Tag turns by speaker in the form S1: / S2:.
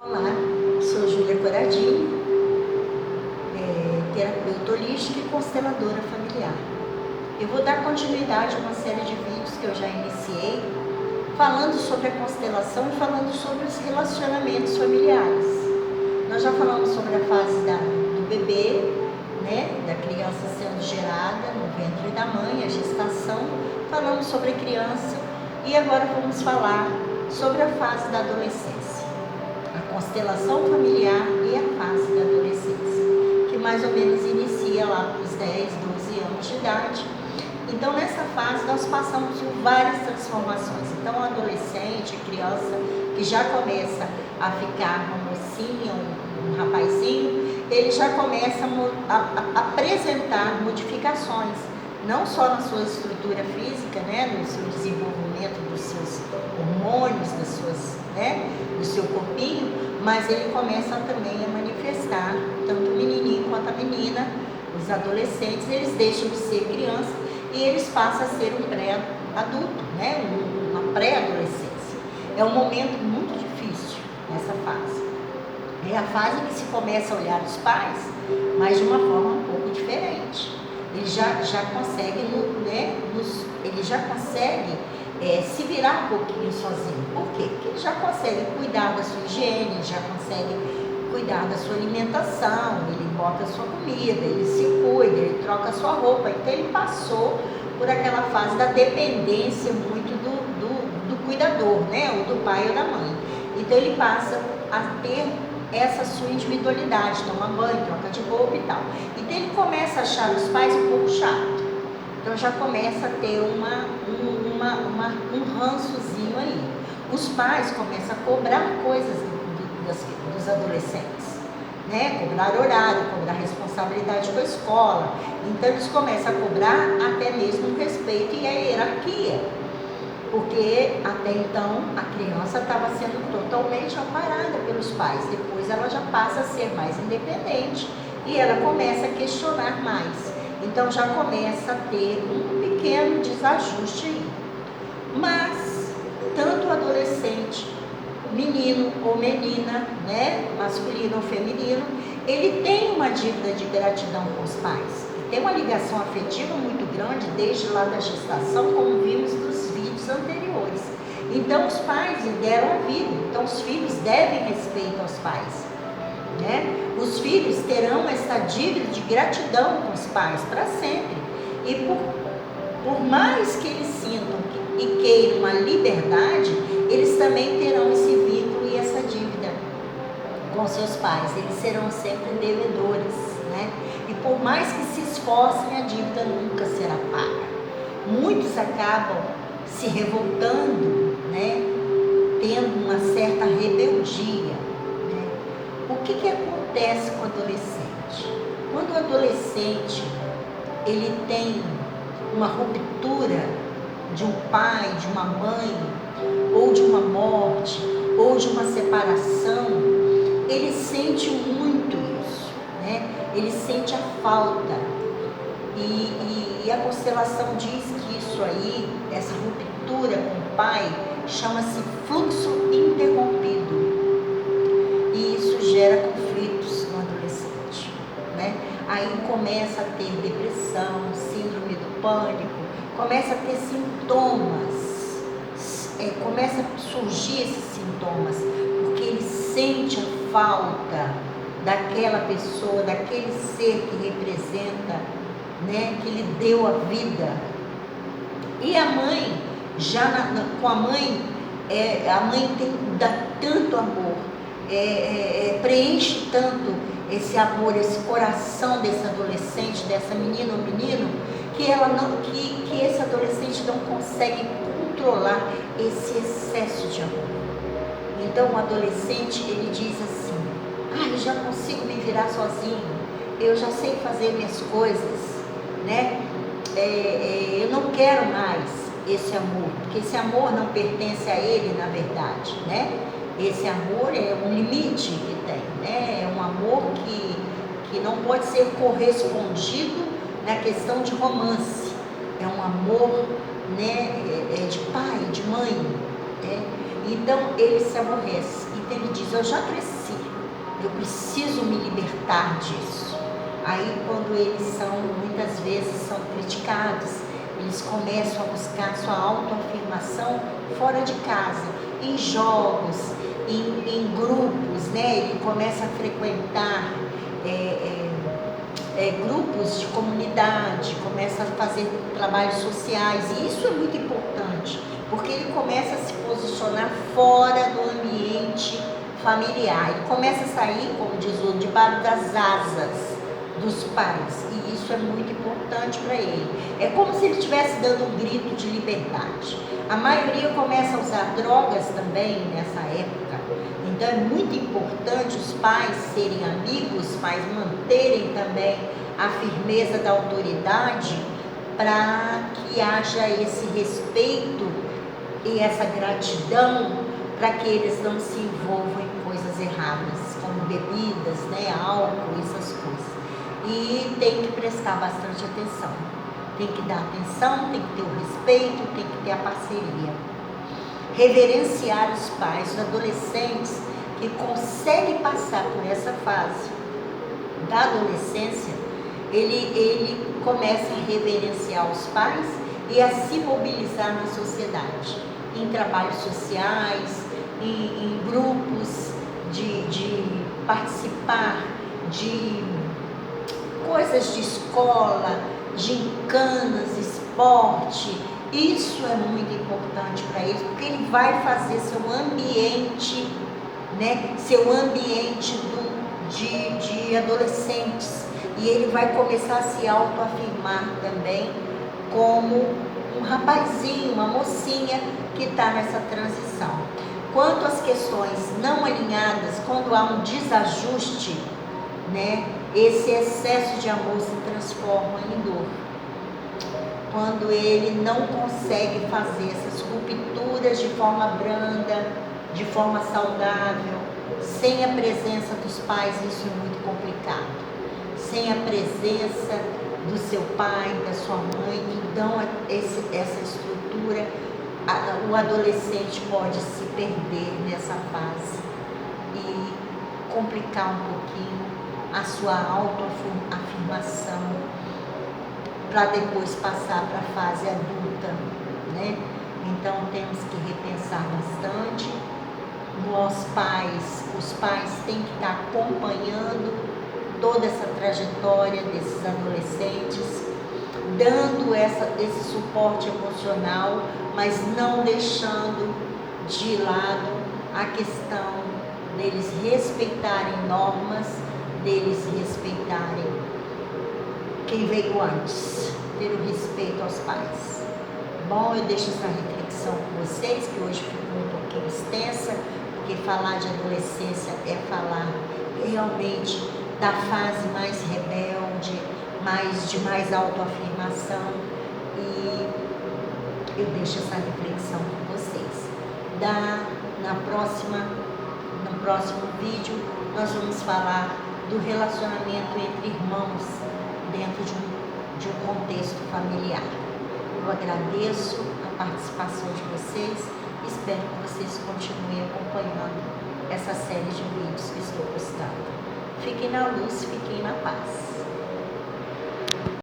S1: Olá, sou Júlia Coradini, terapeuta holística e consteladora familiar. Eu vou dar continuidade a uma série de vídeos que eu já iniciei, falando sobre a constelação e falando sobre os relacionamentos familiares. Nós já falamos sobre a fase do bebê, da criança sendo gerada no ventre da mãe, a gestação. Falamos sobre a criança e agora vamos falar sobre a fase da adolescência. A constelação familiar e a fase da adolescência, que mais ou menos inicia lá para os 10, 12 anos de idade. Então, nessa fase, nós passamos por várias transformações. Então, o adolescente, a criança que já começa a ficar uma mocinha, um rapazinho, ele já começa a apresentar modificações, não só na sua estrutura física, no seu desenvolvimento dos seus hormônios, do seu corpinho, mas ele começa também a manifestar, tanto o menininho quanto a menina, os adolescentes, eles deixam de ser criança e eles passam a ser um pré-adulto, uma pré-adolescência. É um momento muito difícil nessa fase. É a fase que se começa a olhar os pais, mas de uma forma um pouco diferente. Ele já consegue, ele já consegue se virar um pouquinho sozinho. Por quê? Porque ele já consegue cuidar da sua higiene, já consegue cuidar da sua alimentação, ele bota a sua comida, ele se cuida, ele troca a sua roupa. Então ele passou por aquela fase da dependência muito do cuidador, ou do pai ou da mãe. Então ele passa a ter essa sua individualidade, toma banho, troca de roupa e tal. Então ele começa a achar os pais um pouco chato. Então já começa a ter um rançozinho aí. Os pais começam a cobrar coisas dos adolescentes, cobrar horário, cobrar responsabilidade com a escola. Então eles começam a cobrar até mesmo o respeito e a hierarquia, porque até então a criança estava sendo totalmente amparada pelos pais. Depois ela já passa a ser mais independente e ela começa a questionar mais. Então já começa a ter um pequeno desajuste aí. Mas tanto o adolescente, menino ou menina, masculino ou feminino, ele tem uma dívida de gratidão com os pais. Tem uma ligação afetiva muito grande desde lá da gestação, como vimos nos vídeos anteriores. Então os pais lhe deram a vida, então os filhos devem respeito aos pais. Os filhos terão essa dívida de gratidão com os pais para sempre. E por mais que eles sintam e queiram uma liberdade, eles também terão esse vínculo e essa dívida com seus pais. Eles serão sempre devedores, E por mais que se esforcem, a dívida nunca será paga. Muitos acabam se revoltando, tendo uma certa rebeldia. O que acontece com o adolescente? Quando o adolescente ele tem uma ruptura de um pai, de uma mãe, ou de uma morte, ou de uma separação, ele sente muito isso, Ele sente a falta. E a constelação diz que isso aí, essa ruptura com o pai, chama-se fluxo interrompido. E isso gera conflitos no adolescente, Aí começa a ter depressão, síndrome do pânico, começa a ter sintomas, começa a surgir esses sintomas, porque ele sente a falta daquela pessoa, daquele ser que representa, que lhe deu a vida. E a mãe, com a mãe dá tanto amor, preenche tanto esse amor, esse coração desse adolescente, dessa menina ou menino, que esse adolescente não consegue controlar esse excesso de amor. Então o adolescente, ele diz assim: eu já consigo me virar sozinho, eu já sei fazer minhas coisas, eu não quero mais esse amor, porque esse amor não pertence a ele, na verdade, Esse amor é um limite que tem, É um amor que não pode ser correspondido na questão de romance. É um amor, de pai, de mãe, Então ele se aborrece. Então ele diz: eu já cresci eu preciso me libertar disso. Aí quando eles são, muitas vezes são criticados, eles começam a buscar sua autoafirmação fora de casa, em jogos, em grupos, né? Ele começa a frequentar grupos de comunidade, começa a fazer trabalhos sociais, e isso é muito importante, porque ele começa a se posicionar fora do ambiente familiar, ele começa a sair, como diz o outro, debaixo das asas dos pais, e isso é muito importante para ele. É como se ele estivesse dando um grito de liberdade. A maioria começa a usar drogas também nessa época, então é muito importante os pais serem amigos, mas manterem também a firmeza da autoridade para que haja esse respeito e essa gratidão para que eles não se envolvam em coisas erradas, como bebidas, né, álcool, essas coisas. E tem que prestar bastante atenção. Tem que dar atenção, tem que ter o respeito, tem que ter a parceria. Reverenciar os pais, os adolescentes que conseguem passar por essa fase da adolescência, ele começa a reverenciar os pais e a se mobilizar na sociedade, em trabalhos sociais, em grupos, de participar de coisas de escola, gincanas, esporte. Isso é muito importante para eles, porque ele vai fazer seu ambiente, né, seu ambiente de adolescentes, e ele vai começar a se autoafirmar também como um rapazinho, uma mocinha que está nessa transição. Quanto às questões não alinhadas, quando há um desajuste, né, esse excesso de amor se transforma em dor. Quando ele não consegue fazer essas rupturas de forma branda, de forma saudável, sem a presença dos pais, isso é muito complicado. Sem a presença do seu pai, da sua mãe, então essa estrutura, o adolescente pode se perder nessa fase e complicar um pouquinho a sua autoafirmação para depois passar para a fase adulta, né? Então temos que repensar bastante. Nós pais, os pais têm que estar acompanhando toda essa trajetória desses adolescentes, dando esse suporte emocional, mas não deixando de lado a questão deles respeitarem normas, deles respeitarem quem veio antes, ter o respeito aos pais. Bom, eu deixo essa reflexão com vocês, que hoje ficou um pouquinho extensa, porque falar de adolescência é falar realmente da fase mais rebelde, de mais autoafirmação, e eu deixo essa reflexão com vocês. No próximo vídeo, nós vamos falar do relacionamento entre irmãos dentro de um contexto familiar. Eu agradeço a participação de vocês, espero que vocês continuem acompanhando essa série de vídeos que estou postando. Fiquem na luz, fiquem na paz.